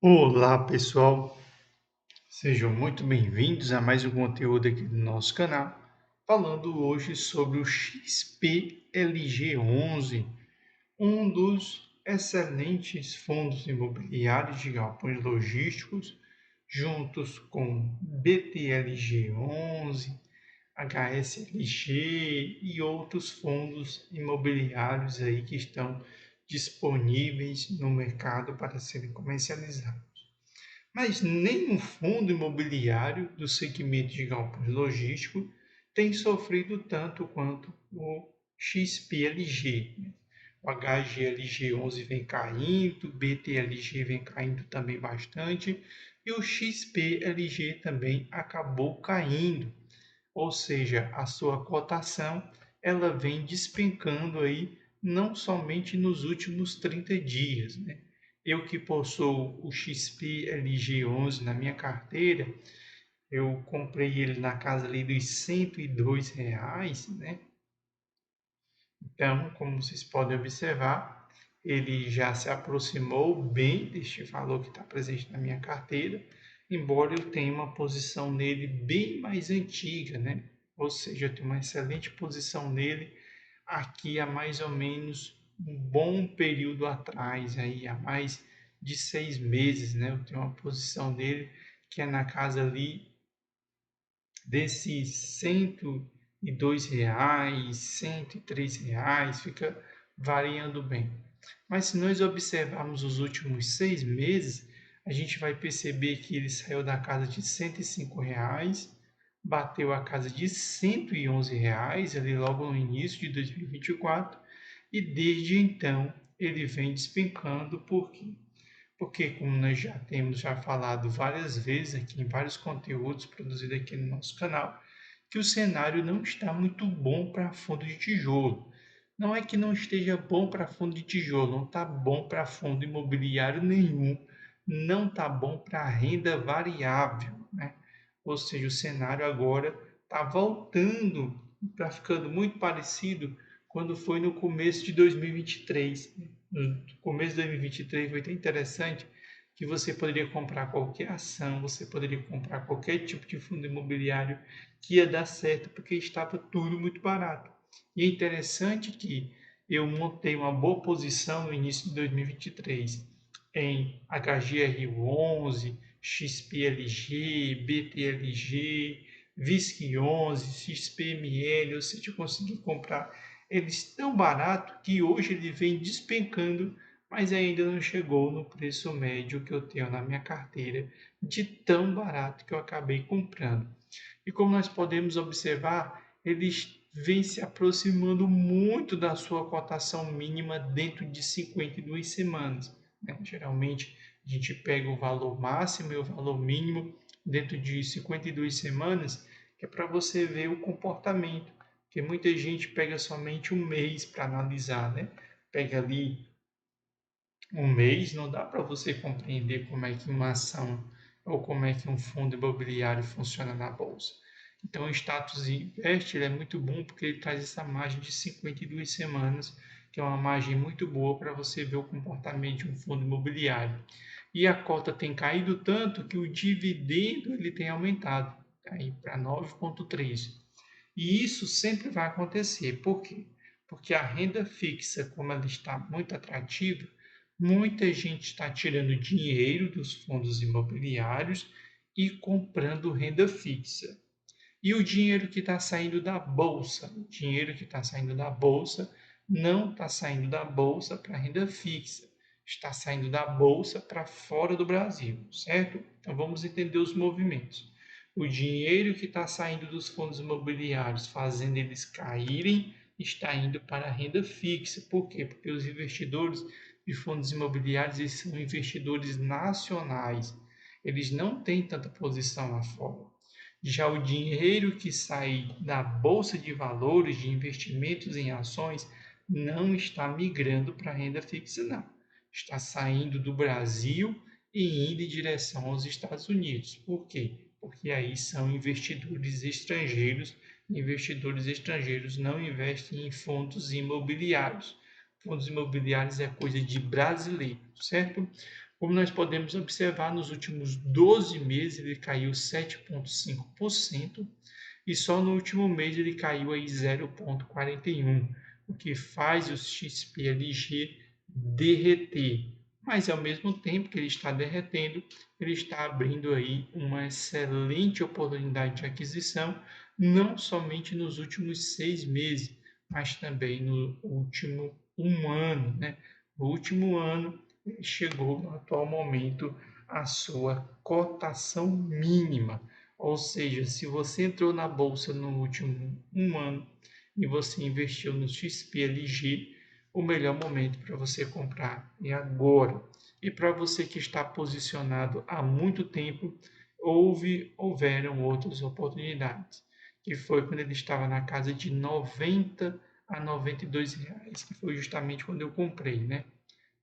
Olá, pessoal. Sejam muito bem-vindos a mais um conteúdo aqui do nosso canal, falando hoje sobre o XPLG11, um dos excelentes fundos imobiliários de galpões logísticos, juntos com BTLG11, HSLG e outros fundos imobiliários aí que estão disponíveis no mercado para serem comercializados. Mas nenhum fundo imobiliário do segmento de galpões logísticos tem sofrido tanto quanto o XPLG. O HGLG11 vem caindo, o BTLG vem caindo também bastante e o XPLG também acabou caindo, ou seja, a sua cotação ela vem despencando aí não somente nos últimos 30 dias, né? Eu que possuo o XP LG11 na minha carteira, eu comprei ele na casa ali dos R$ 102, né? Então, como vocês podem observar, ele já se aproximou bem deste valor que está presente na minha carteira, embora eu tenha uma posição nele bem mais antiga, né? Ou seja, eu tenho uma excelente posição nele aqui há mais ou menos um bom período atrás, aí há mais de 6 meses, né? Eu tenho uma posição nele que é na casa ali desses R$ 102, R$ 103, fica variando bem. Mas se nós observarmos os últimos 6 meses, a gente vai perceber que ele saiu da casa de R$ 105, bateu a casa de R$ 111 ali logo no início de 2024 e desde então ele vem despencando. Por quê? Porque, como nós já temos falado várias vezes aqui em vários conteúdos produzidos aqui no nosso canal, que o cenário não está muito bom para fundo de tijolo. Não é que não esteja bom para fundo de tijolo, não está bom para fundo imobiliário nenhum, não está bom para renda variável, né? Ou seja, o cenário agora está voltando, está ficando muito parecido quando foi no começo de 2023. No começo de 2023 foi tão interessante que você poderia comprar qualquer ação, você poderia comprar qualquer tipo de fundo imobiliário que ia dar certo, porque estava tudo muito barato. E é interessante que eu montei uma boa posição no início de 2023 em HGR11, XPLG, BTLG, VISC11, XPML, ou seja, eu consegui comprar eles tão barato que hoje ele vem despencando, mas ainda não chegou no preço médio que eu tenho na minha carteira, de tão barato que eu acabei comprando. E como nós podemos observar, eles vêm se aproximando muito da sua cotação mínima dentro de 52 semanas, né? Geralmente a gente pega o valor máximo e o valor mínimo dentro de 52 semanas, que é para você ver o comportamento, porque muita gente pega somente um mês para analisar, né? Pega ali um mês, não dá para você compreender como é que uma ação ou como é que um fundo imobiliário funciona na bolsa. Então, o Status Invest ele é muito bom porque ele traz essa margem de 52 semanas, que é uma margem muito boa para você ver o comportamento de um fundo imobiliário. E a cota tem caído tanto que o dividendo ele tem aumentado, aí para 9,3. E isso sempre vai acontecer. Por quê? Porque a renda fixa, como ela está muito atrativa, muita gente está tirando dinheiro dos fundos imobiliários e comprando renda fixa. E o dinheiro que está saindo da bolsa, o dinheiro que está saindo da bolsa não está saindo da bolsa para renda fixa, está saindo da bolsa para fora do Brasil, certo? Então vamos entender os movimentos. O dinheiro que está saindo dos fundos imobiliários, fazendo eles caírem, está indo para a renda fixa. Por quê? Porque os investidores de fundos imobiliários eles são investidores nacionais. Eles não têm tanta posição lá fora. Já o dinheiro que sai da bolsa de valores, de investimentos em ações, não está migrando para a renda fixa, não. Está saindo do Brasil e indo em direção aos Estados Unidos. Por quê? Porque aí são investidores estrangeiros. Investidores estrangeiros não investem em fundos imobiliários. fundos imobiliários é coisa de brasileiro, certo? Como nós podemos observar, nos últimos 12 meses ele caiu 7,5% e só no último mês ele caiu aí 0,41, o que faz o XPLG derreter. Mas ao mesmo tempo que ele está derretendo, ele está abrindo aí uma excelente oportunidade de aquisição, não somente nos últimos 6 meses, mas também no último um ano, né? No último ano, ele chegou no atual momento à sua cotação mínima. Ou seja, se você entrou na bolsa no último um ano e você investiu no XPLG, o melhor momento para você comprar é agora. E para você que está posicionado há muito tempo, houveram outras oportunidades, que foi quando ele estava na casa de 90 a 92 reais, que foi justamente quando eu comprei, né?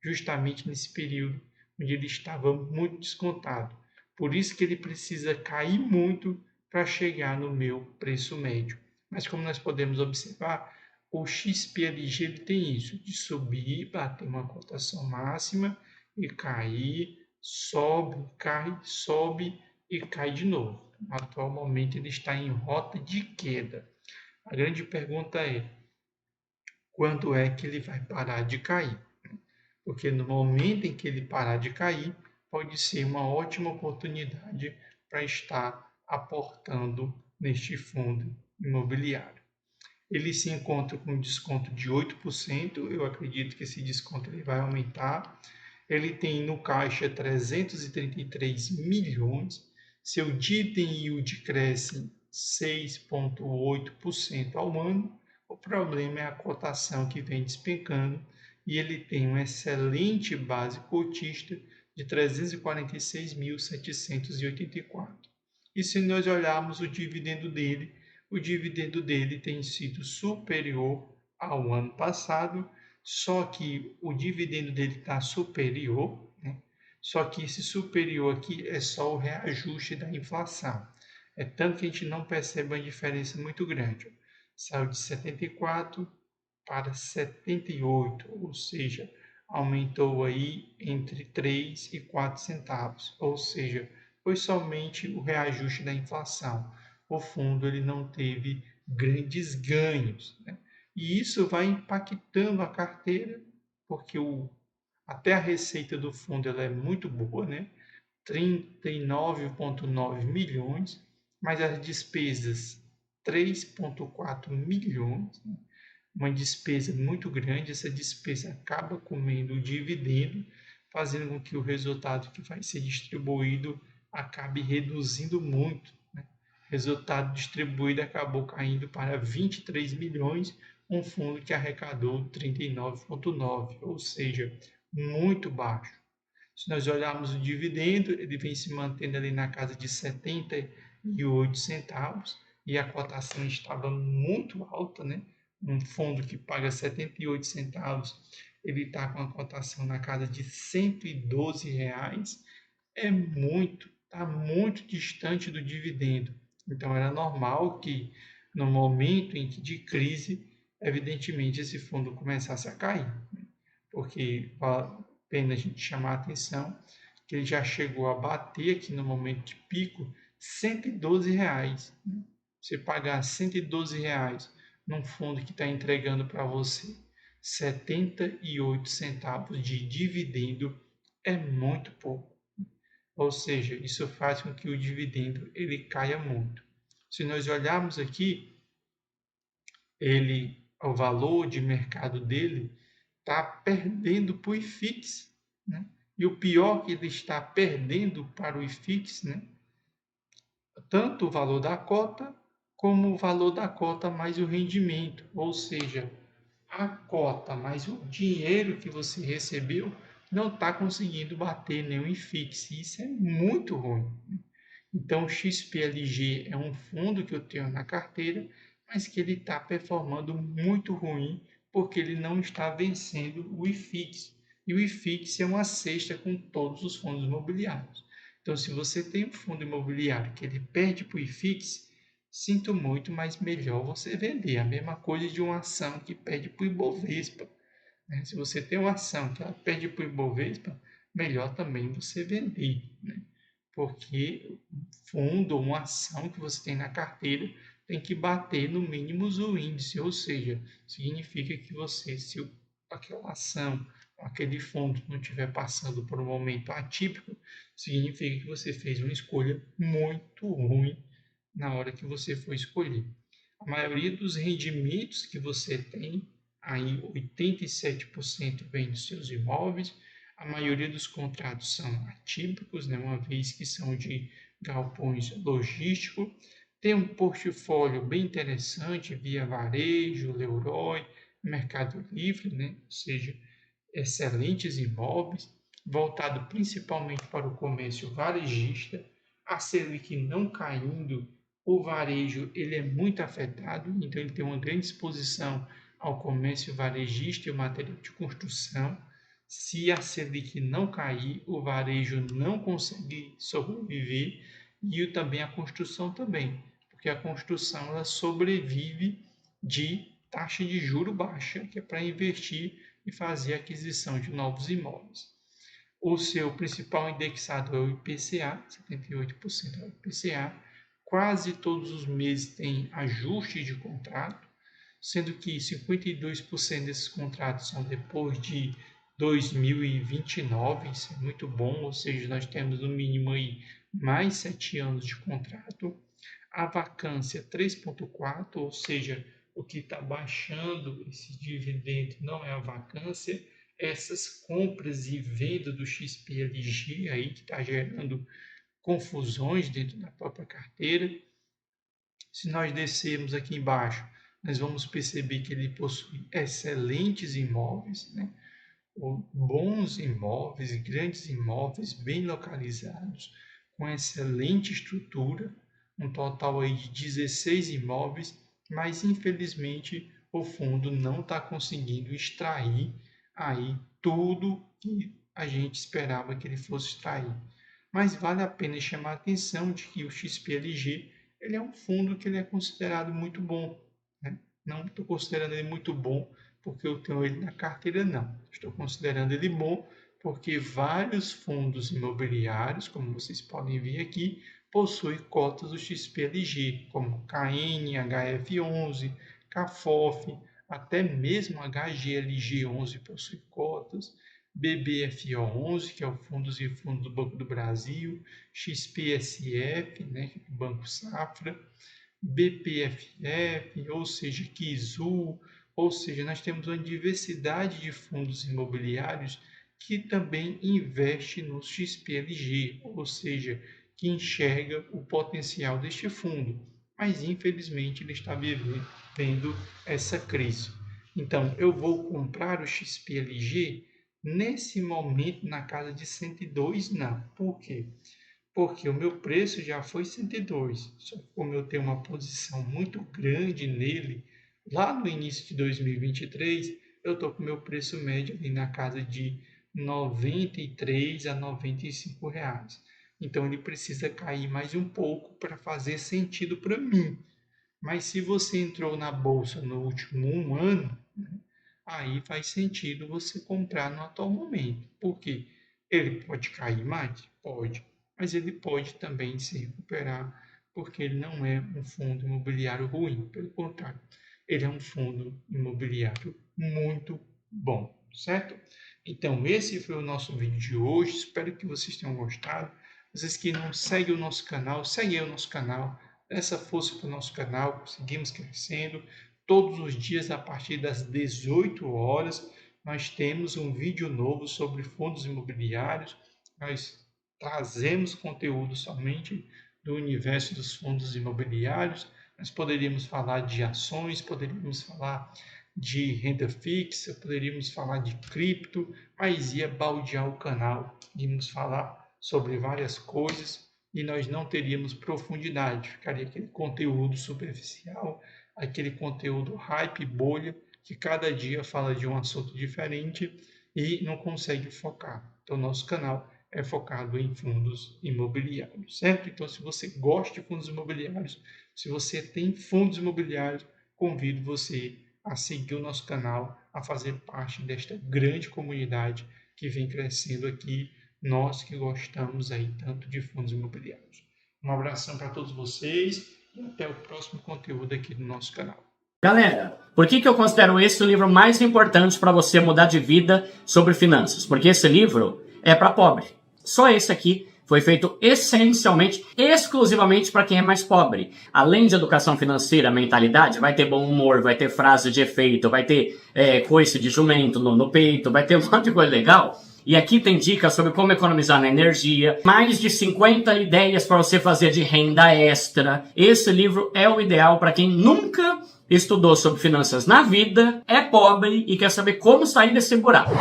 Justamente nesse período onde ele estava muito descontado. Por isso que ele precisa cair muito para chegar no meu preço médio. Mas como nós podemos observar, o XPLG ele tem isso, de subir, bater uma cotação máxima e cair, sobe, cai, sobe e cai de novo. No atual momento ele está em rota de queda. A grande pergunta é, quando é que ele vai parar de cair? Porque no momento em que ele parar de cair, pode ser uma ótima oportunidade para estar aportando neste fundo imobiliário. Ele se encontra com um desconto de 8%, eu acredito que esse desconto ele vai aumentar. Ele tem no caixa 333 milhões, seu dividend yield cresce 6,8% ao ano. O problema é a cotação que vem despencando e ele tem uma excelente base cotista de 346.784. E se nós olharmos o dividendo dele tem sido superior ao ano passado, só que o dividendo dele está superior, né? Só que esse superior aqui é só o reajuste da inflação. É tanto que a gente não percebe uma diferença muito grande. Saiu de 74 para 78, ou seja, aumentou aí entre 3 e 4 centavos, ou seja, foi somente o reajuste da inflação. O fundo ele não teve grandes ganhos, né? E isso vai impactando a carteira, porque até a receita do fundo ela é muito boa, né? 39,9 milhões, mas as despesas 3,4 milhões, né? Uma despesa muito grande, essa despesa acaba comendo o dividendo, fazendo com que o resultado que vai ser distribuído acabe reduzindo muito, né? O resultado distribuído acabou caindo para 23 milhões, um fundo que arrecadou 39,9, ou seja, muito baixo. Se nós olharmos o dividendo, ele vem se mantendo ali na casa de 78 centavos e a cotação estava muito alta, né? Um fundo que paga 78 centavos, ele está com a cotação na casa de 112 reais. É muito, está muito distante do dividendo. Então era normal que no momento em que de crise, evidentemente esse fundo começasse a cair, né? Porque vale a pena a gente chamar a atenção que ele já chegou a bater aqui no momento de pico 112 reais, né? Você pagar 112 reais num fundo que está entregando para você 78 centavos de dividendo é muito pouco. Ou seja, isso faz com que o dividendo ele caia muito. Se nós olharmos aqui, o valor de mercado dele está perdendo para o IFIX, né? E o pior é que ele está perdendo para o IFIX, né? Tanto o valor da cota como o valor da cota mais o rendimento, ou seja, a cota mais o dinheiro que você recebeu não está conseguindo bater nenhum IFIX. Isso é muito ruim. Então, o XPLG é um fundo que eu tenho na carteira, mas que ele está performando muito ruim porque ele não está vencendo o IFIX. E o IFIX é uma cesta com todos os fundos imobiliários. Então, se você tem um fundo imobiliário que ele perde para o IFIX, sinto muito, mas melhor você vender. A mesma coisa de uma ação que perde para o Ibovespa. né? Se você tem uma ação que ela perde para o Ibovespa, melhor também você vender, né? Porque fundo ou uma ação que você tem na carteira tem que bater no mínimo o índice, ou seja, significa que você, se aquela ação, aquele fundo não estiver passando por um momento atípico, significa que você fez uma escolha muito ruim na hora que você for escolher. A maioria dos rendimentos que você tem, aí 87% vem dos seus imóveis, a maioria dos contratos são atípicos, né, uma vez que são de galpões logísticos. Tem um portfólio bem interessante via varejo, Leroy, Mercado Livre, né, ou seja, excelentes imóveis, voltado principalmente para o comércio varejista. A Selic não caindo, o varejo ele é muito afetado, então ele tem uma grande exposição ao comércio varejista e o material de construção. Se a Selic não cair, o varejo não consegue sobreviver e também a construção também, porque a construção ela sobrevive de taxa de juro baixa, que é para investir e fazer a aquisição de novos imóveis. O seu principal indexado é o IPCA, 78% é o IPCA. Quase todos os meses tem ajuste de contrato, sendo que 52% desses contratos são depois de 2029, isso é muito bom, ou seja, nós temos no mínimo aí mais 7 anos de contrato. A vacância 3,4, ou seja, o que está baixando esse dividendo não é a vacância, essas compras e venda do XPLG aí que está gerando confusões dentro da própria carteira. Se nós descermos aqui embaixo, nós vamos perceber que ele possui excelentes imóveis, né? Bons imóveis, grandes imóveis, bem localizados, com excelente estrutura, um total aí de 16 imóveis, mas infelizmente o fundo não está conseguindo extrair aí tudo que a gente esperava que ele fosse extrair. Mas vale a pena chamar a atenção de que o XPLG ele é um fundo que ele é considerado muito bom, né? Não estou considerando ele muito bom porque eu tenho ele na carteira, não. Estou considerando ele bom porque vários fundos imobiliários, como vocês podem ver aqui, possuem cotas do XPLG, como KN, HF11, CAFOF, até mesmo HGLG11 possui cotas, BBFO11, que é o Fundos e Fundos do Banco do Brasil, XPSF, né, que é o Banco Safra, BPFF, ou seja, Kizu, ou seja, nós temos uma diversidade de fundos imobiliários que também investe no XPLG, ou seja, que enxerga o potencial deste fundo, mas infelizmente ele está vivendo essa crise. Então, eu vou comprar o XPLG nesse momento na casa de 102? Não. Por quê? Porque o meu preço já foi 102. Só que como eu tenho uma posição muito grande nele, lá no início de 2023, eu estou com o meu preço médio ali na casa de 93 a 95 reais. Então ele precisa cair mais um pouco para fazer sentido para mim. Mas se você entrou na bolsa no último um ano, aí faz sentido você comprar no atual momento. Por quê? Ele pode cair mais? Pode, mas ele pode também se recuperar, porque ele não é um fundo imobiliário ruim, pelo contrário, ele é um fundo imobiliário muito bom, certo? Então, esse foi o nosso vídeo de hoje, espero que vocês tenham gostado. Vocês que não seguem o nosso canal, seguem o nosso canal, dê essa força para o nosso canal, seguimos crescendo. Todos os dias, a partir das 18 horas, nós temos um vídeo novo sobre fundos imobiliários. Nós trazemos conteúdo somente do universo dos fundos imobiliários. Nós poderíamos falar de ações, poderíamos falar de renda fixa, poderíamos falar de cripto, mas ia baldear o canal, íamos falar sobre várias coisas e nós não teríamos profundidade, ficaria aquele conteúdo superficial, aquele conteúdo hype, bolha, que cada dia fala de um assunto diferente e não consegue focar. Então, nosso canal é focado em fundos imobiliários, certo? Então, se você gosta de fundos imobiliários, se você tem fundos imobiliários, convido você a seguir o nosso canal, a fazer parte desta grande comunidade que vem crescendo aqui, nós que gostamos aí tanto de fundos imobiliários. Um abração para todos vocês e até o próximo conteúdo aqui do nosso canal. Galera, por que eu considero esse o livro mais importante para você mudar de vida sobre finanças? Porque esse livro é para pobre. Só esse aqui foi feito essencialmente, exclusivamente para quem é mais pobre. Além de educação financeira, mentalidade, vai ter bom humor, vai ter frase de efeito, vai ter coice de jumento no peito, vai ter um monte de coisa legal. E aqui tem dicas sobre como economizar na energia, mais de 50 ideias para você fazer de renda extra. Esse livro é o ideal para quem nunca estudou sobre finanças na vida, é pobre e quer saber como sair desse buraco.